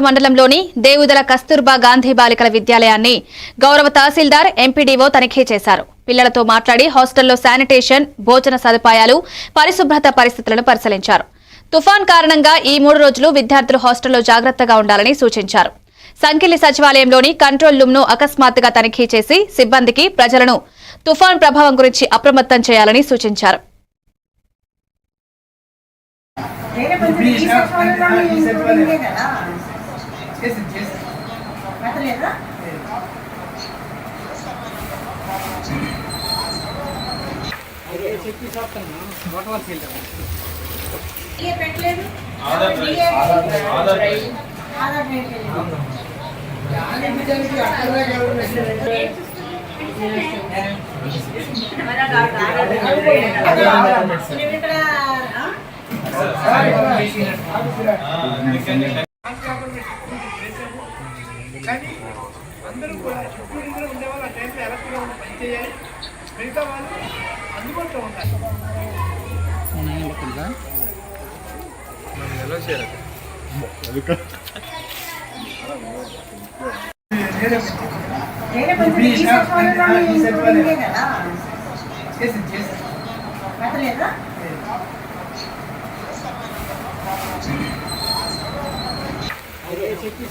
మండలంలోని దేవుదల కస్తూర్బా గాంధీ బాలికల విద్యాలయాన్ని గౌరవ తహసీల్దార్ ఎంపీడీఓ తనిఖీ చేశారు. పిల్లలతో మాట్లాడి హాస్టల్లో శానిటేషన్, భోజన సదుపాయాలు, పరిశుభ్రత పరిస్థితులను పరిశీలించారు. తుఫాన్ కారణంగా ఈ 3 రోజులు విద్యార్థులు హాస్టల్లో జాగ్రత్తగా ఉండాలని సూచించారు. సంకిలి సచివాలయంలోని కంట్రోల్ రూమ్ ను అకస్మాత్తుగా తనిఖీ చేసి సిబ్బందికి, ప్రజలను తుఫాన్ ప్రభావం గురించి అప్రమత్తం చేయాలని సూచించారు. కానీ అందరూ కూడా చుట్టూ ఉండేవాళ్ళు ఆ టైంలో ఎలక్ట్గా పని చేయాలి. మిగతా వాళ్ళు అందుబాటులో ఉండాలి. చెప్పి